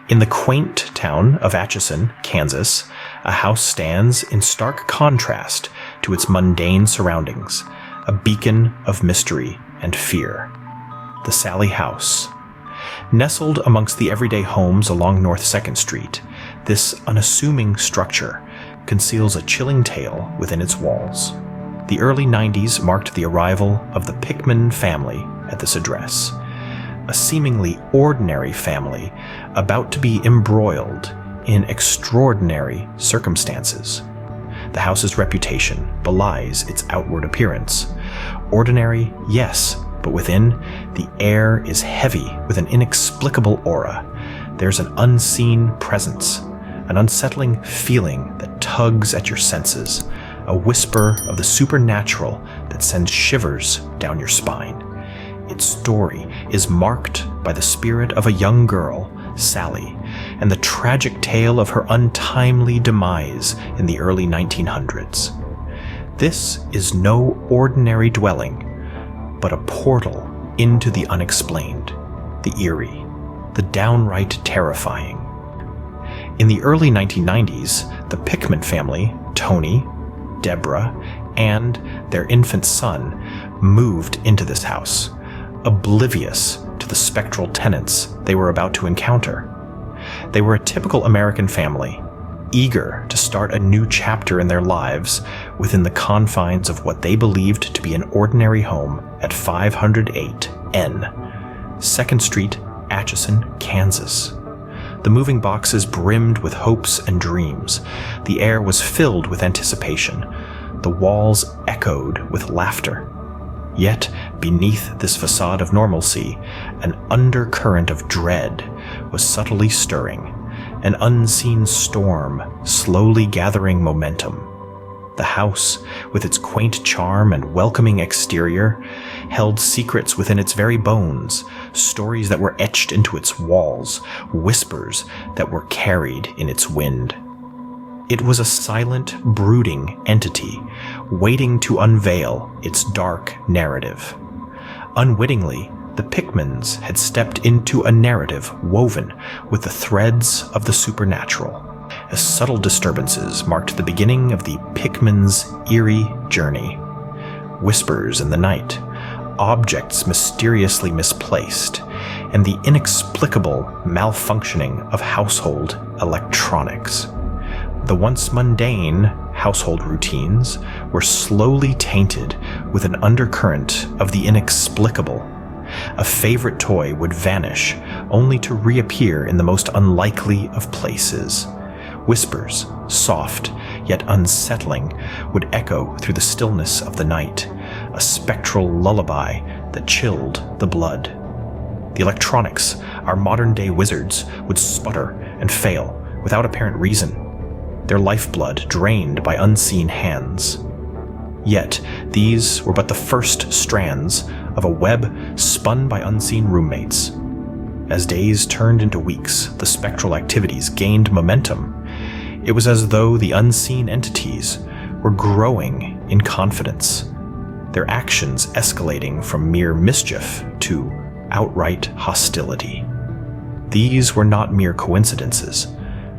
In the quaint town of Atchison, Kansas, a house stands in stark contrast to its mundane surroundings, a beacon of mystery and fear. The Sallie House. Nestled amongst the everyday homes along North 2nd Street, this unassuming structure conceals a chilling tale within its walls. The early 90s marked the arrival of the Pickman family at this address, a seemingly ordinary family about to be embroiled in extraordinary circumstances. The house's reputation belies its outward appearance. Ordinary, yes, but within, the air is heavy with an inexplicable aura. There's an unseen presence, an unsettling feeling that tugs at your senses, a whisper of the supernatural that sends shivers down your spine. Its story is marked by the spirit of a young girl, Sallie, and the tragic tale of her untimely demise in the early 1900s. This is no ordinary dwelling, but a portal into the unexplained, the eerie, the downright terrifying. In the early 1990s, the Pickman family, Tony, Deborah, and their infant son moved into this house, oblivious to the spectral tenants they were about to encounter. They were a typical American family, eager to start a new chapter in their lives within the confines of what they believed to be an ordinary home at 508 N, 2nd Street, Atchison, Kansas. The moving boxes brimmed with hopes and dreams. The air was filled with anticipation. The walls echoed with laughter. Yet, beneath this facade of normalcy, an undercurrent of dread was subtly stirring, an unseen storm slowly gathering momentum. The house, with its quaint charm and welcoming exterior, held secrets within its very bones, stories that were etched into its walls, whispers that were carried in its wind. It was a silent, brooding entity, waiting to unveil its dark narrative. Unwittingly, the Pickmans had stepped into a narrative woven with the threads of the supernatural, as subtle disturbances marked the beginning of the Pickmans' eerie journey. Whispers in the night, objects mysteriously misplaced, and the inexplicable malfunctioning of household electronics. The once mundane household routines were slowly tainted with an undercurrent of the inexplicable. A favorite toy would vanish, only to reappear in the most unlikely of places. Whispers, soft yet unsettling, would echo through the stillness of the night, a spectral lullaby that chilled the blood. The electronics, our modern-day wizards, would sputter and fail without apparent reason, their lifeblood drained by unseen hands. Yet, these were but the first strands of a web spun by unseen roommates. As days turned into weeks, the spectral activities gained momentum. It was as though the unseen entities were growing in confidence, their actions escalating from mere mischief to outright hostility. These were not mere coincidences,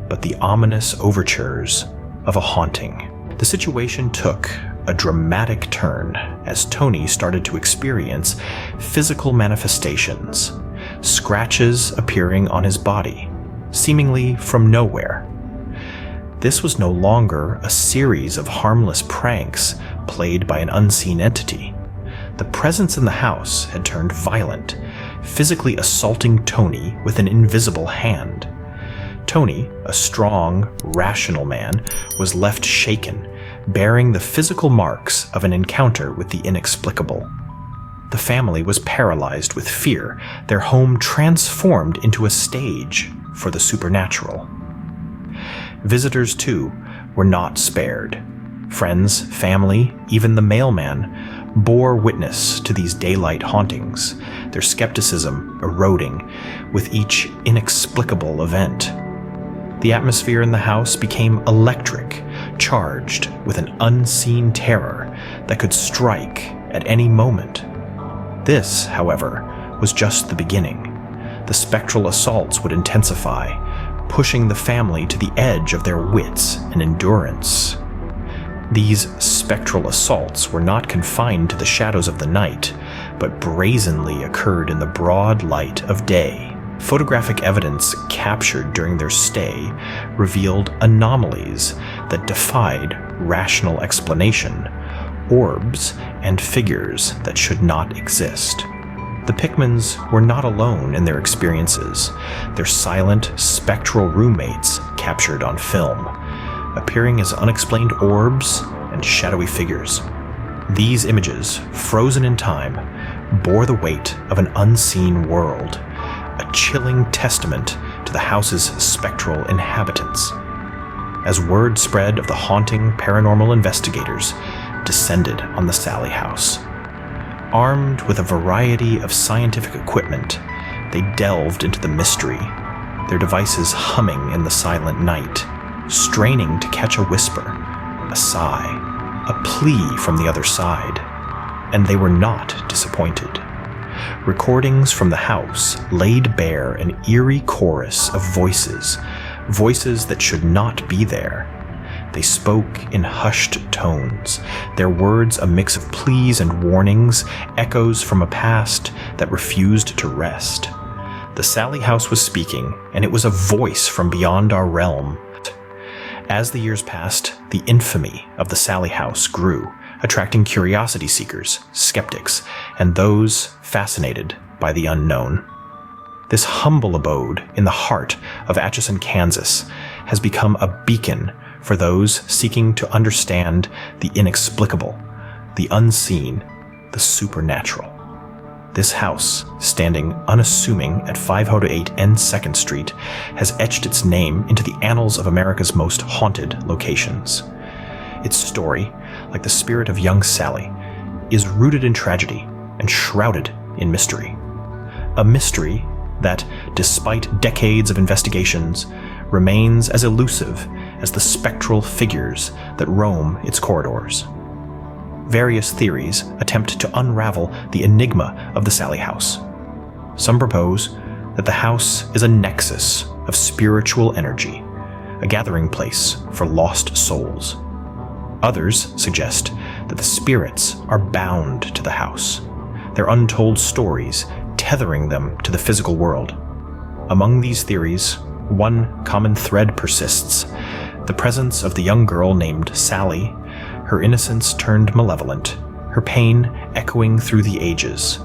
but the ominous overtures of a haunting. The situation took a dramatic turn as Tony started to experience physical manifestations, scratches appearing on his body, seemingly from nowhere. This was no longer a series of harmless pranks played by an unseen entity. The presence in the house had turned violent, physically assaulting Tony with an invisible hand. Tony, a strong, rational man, was left shaken, bearing the physical marks of an encounter with the inexplicable. The family was paralyzed with fear, their home transformed into a stage for the supernatural. Visitors, too, were not spared. Friends, family, even the mailman bore witness to these daylight hauntings, their skepticism eroding with each inexplicable event. The atmosphere in the house became electric, charged with an unseen terror that could strike at any moment. This, however, was just the beginning. The spectral assaults would intensify, pushing the family to the edge of their wits and endurance. These spectral assaults were not confined to the shadows of the night, but brazenly occurred in the broad light of day. Photographic evidence captured during their stay revealed anomalies that defied rational explanation, orbs and figures that should not exist. The Pickmans were not alone in their experiences, their silent, spectral roommates captured on film, appearing as unexplained orbs and shadowy figures. These images, frozen in time, bore the weight of an unseen world, a chilling testament to the house's spectral inhabitants. As word spread of the haunting, paranormal investigators descended on the Sallie House. Armed with a variety of scientific equipment, they delved into the mystery, their devices humming in the silent night, straining to catch a whisper, a sigh, a plea from the other side. And they were not disappointed. Recordings from the house laid bare an eerie chorus of voices that should not be there. They spoke in hushed tones, their words a mix of pleas and warnings, echoes from a past that refused to rest. The Sallie House was speaking, and it was a voice from beyond our realm. As the years passed, the infamy of the Sallie House grew, attracting curiosity seekers, skeptics, and those fascinated by the unknown. This humble abode in the heart of Atchison, Kansas, has become a beacon for those seeking to understand the inexplicable, the unseen, the supernatural. This house, standing unassuming at 508 N 2nd Street, has etched its name into the annals of America's most haunted locations. Its story, like the spirit of young Sallie, is rooted in tragedy and shrouded in mystery. A mystery that, despite decades of investigations, remains as elusive as the spectral figures that roam its corridors. Various theories attempt to unravel the enigma of the Sallie House. Some propose that the house is a nexus of spiritual energy, a gathering place for lost souls. Others suggest that the spirits are bound to the house, their untold stories tethering them to the physical world. Among these theories, one common thread persists: the presence of the young girl named Sallie, her innocence turned malevolent, her pain echoing through the ages.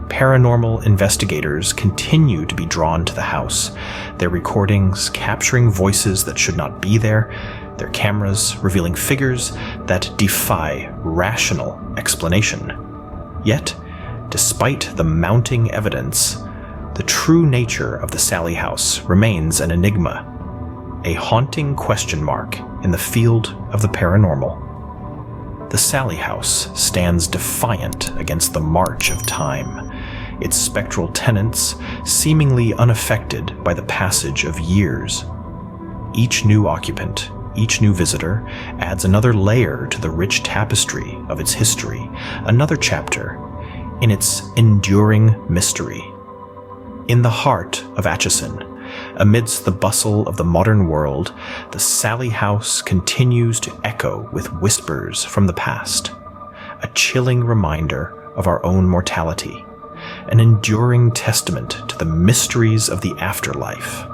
Paranormal investigators continue to be drawn to the house, their recordings capturing voices that should not be there, their cameras revealing figures that defy rational explanation. Yet, despite the mounting evidence, the true nature of the Sallie House remains an enigma, a haunting question mark in the field of the paranormal. The Sallie House stands defiant against the march of time, its spectral tenants seemingly unaffected by the passage of years. Each new occupant, each new visitor, adds another layer to the rich tapestry of its history, another chapter in its enduring mystery. In the heart of Atchison, amidst the bustle of the modern world, the Sallie House continues to echo with whispers from the past, a chilling reminder of our own mortality, an enduring testament to the mysteries of the afterlife.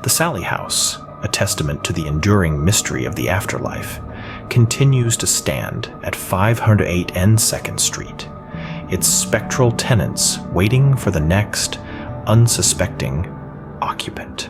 The Sallie House, a testament to the enduring mystery of the afterlife, continues to stand at 508 N 2nd Street, its spectral tenants waiting for the next unsuspecting occupant.